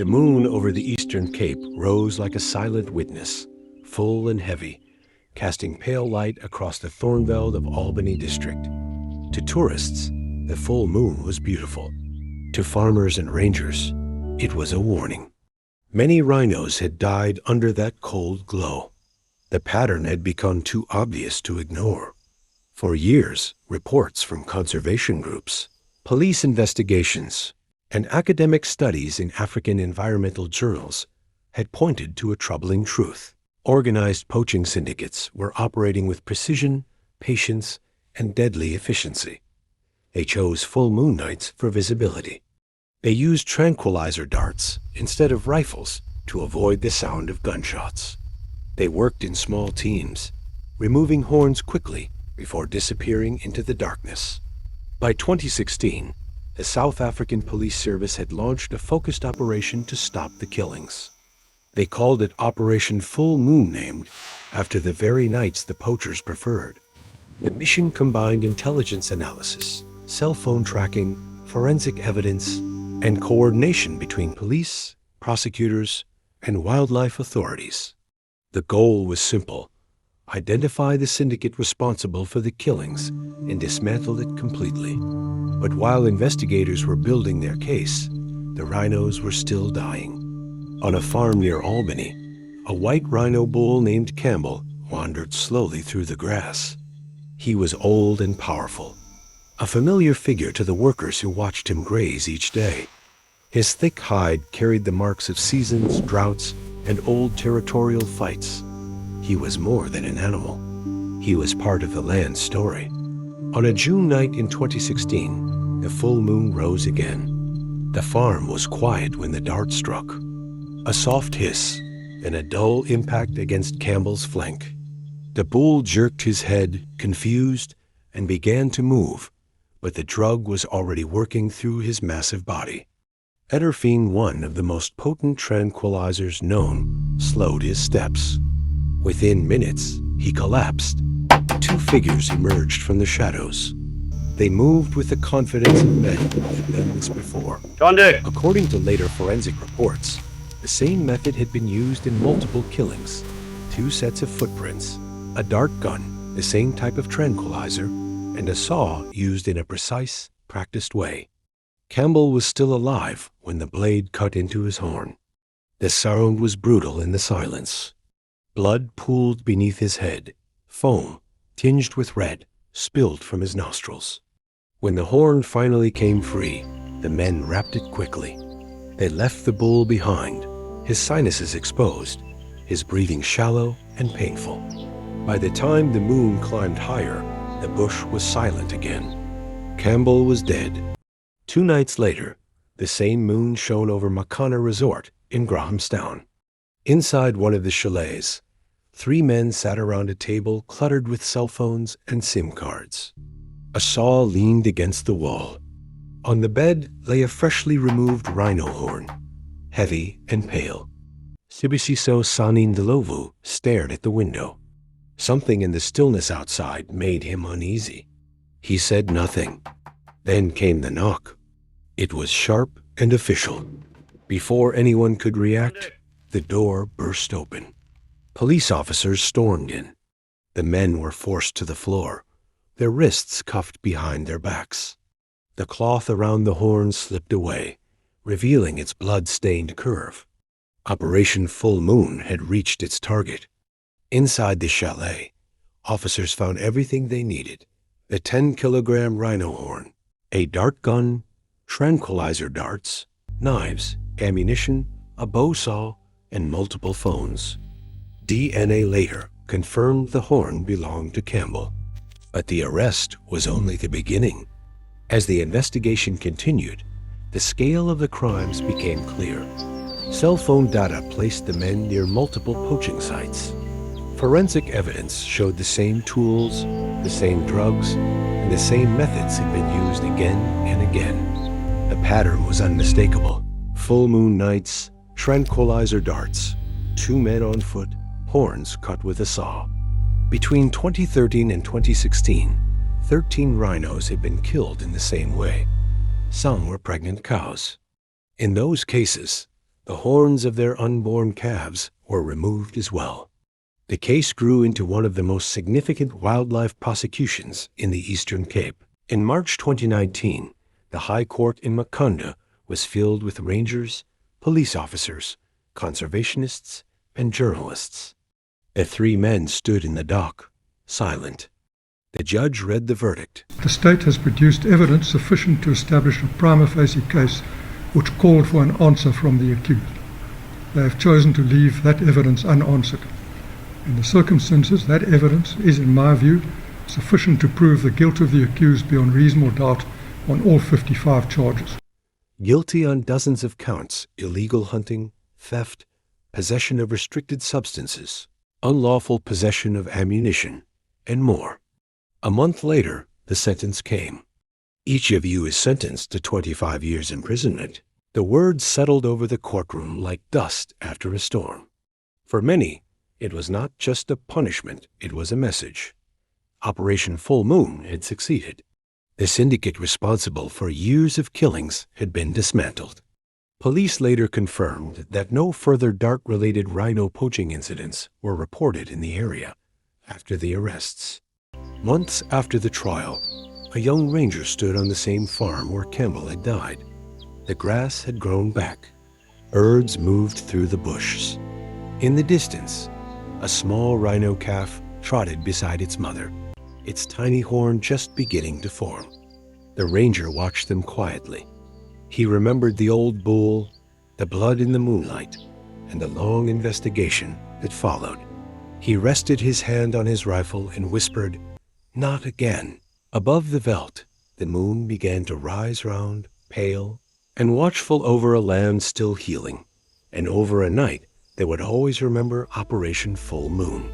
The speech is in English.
The moon over the eastern cape rose like a silent witness, full and heavy, casting pale light across the Thornveld of Albany district. To tourists, the full moon was beautiful. To farmers and rangers, it was a warning. Many rhinos had died under that cold glow. The pattern had become too obvious to ignore. For years, reports from conservation groups, police investigations, and academic studies in African environmental journals had pointed to a troubling truth. Organized poaching syndicates were operating with precision, patience, and deadly efficiency. They chose full moon nights for visibility. They used tranquilizer darts instead of rifles to avoid the sound of gunshots. They worked in small teams, removing horns quickly before disappearing into the darkness. By 2016, the South African Police Service had launched a focused operation to stop the killings. They called it Operation Full Moon, named after the very nights the poachers preferred. The mission combined intelligence analysis, cell phone tracking, forensic evidence, and coordination between police, prosecutors, and wildlife authorities. The goal was simple: identify the syndicate responsible for the killings and dismantle it completely. But while investigators were building their case, the rhinos were still dying. On a farm near Albany, a white rhino bull named Campbell wandered slowly through the grass. He was old and powerful, a familiar figure to the workers who watched him graze each day. His thick hide carried the marks of seasons, droughts, and old territorial fights. He was more than an animal. He was part of the land's story. On a June night in 2016, the full moon rose again. The farm was quiet when the dart struck. A soft hiss and a dull impact against Campbell's flank. The bull jerked his head, confused, and began to move, but the drug was already working through his massive body. Ederphine, one of the most potent tranquilizers known, slowed his steps. Within minutes, he collapsed. Two figures emerged from the shadows. They moved with the confidence of men who had done this before. John Dick! According to later forensic reports, the same method had been used in multiple killings. Two sets of footprints, a dart gun, the same type of tranquilizer, and a saw used in a precise, practiced way. Campbell was still alive when the blade cut into his horn. The sound was brutal in the silence. Blood pooled beneath his head. Foam, tinged with red, spilled from his nostrils. When the horn finally came free, the men wrapped it quickly. They left the bull behind, his sinuses exposed, his breathing shallow and painful. By the time the moon climbed higher, the bush was silent again. Campbell was dead. 2 nights later, the same moon shone over Makana Resort in Grahamstown. Inside one of the chalets, 3 men sat around a table cluttered with cell phones and SIM cards. A saw leaned against the wall. On the bed lay a freshly removed rhino horn, heavy and pale. Sibisiso Sanindalovu stared at the window. Something in the stillness outside made him uneasy. He said nothing. Then came the knock. It was sharp and official. Before anyone could react, the door burst open. Police officers stormed in. The men were forced to the floor, their wrists cuffed behind their backs. The cloth around the horn slipped away, revealing its blood-stained curve. Operation Full Moon had reached its target. Inside the chalet, officers found everything they needed: the 10-kilogram rhino horn, a dart gun, tranquilizer darts, knives, ammunition, a bow saw, and multiple phones. DNA later confirmed the horn belonged to Campbell. But the arrest was only the beginning. As the investigation continued, the scale of the crimes became clear. Cell phone data placed the men near multiple poaching sites. Forensic evidence showed the same tools, the same drugs, and the same methods had been used again and again. The pattern was unmistakable. Full moon nights, tranquilizer darts, 2 men on foot, horns cut with a saw. Between 2013 and 2016, 13 rhinos had been killed in the same way. Some were pregnant cows. In those cases, The horns of their unborn calves were removed as well. The case grew into one of the most significant wildlife prosecutions in the Eastern Cape. In March 2019, the High Court in Macondo was filled with rangers, police officers, conservationists, and journalists. The three men stood in the dock, silent. The judge read the verdict. The state has produced evidence sufficient to establish a prima facie case which called for an answer from the accused. They have chosen to leave that evidence unanswered. In the circumstances, that evidence is, in my view, sufficient to prove the guilt of the accused beyond reasonable doubt on all 55 charges. Guilty on dozens of counts: illegal hunting, theft, possession of restricted substances, unlawful possession of ammunition, and more. A month later, the sentence came. Each of you is sentenced to 25 years imprisonment. The words settled over the courtroom like dust after a storm. For many, it was not just a punishment, it was a message. Operation Full Moon had succeeded. The syndicate responsible for years of killings had been dismantled. Police later confirmed that no further dark-related rhino poaching incidents were reported in the area after the arrests. Months after the trial, a young ranger stood on the same farm where Campbell had died. The grass had grown back. Birds moved through the bushes. In the distance, a small rhino calf trotted beside its mother, its tiny horn just beginning to form. The ranger watched them quietly. He remembered the old bull, the blood in the moonlight, and the long investigation that followed. He rested his hand on his rifle and whispered, "Not again." Above the veldt, the moon began to rise round, pale, and watchful over a land still healing, and over a night that would always remember Operation Full Moon.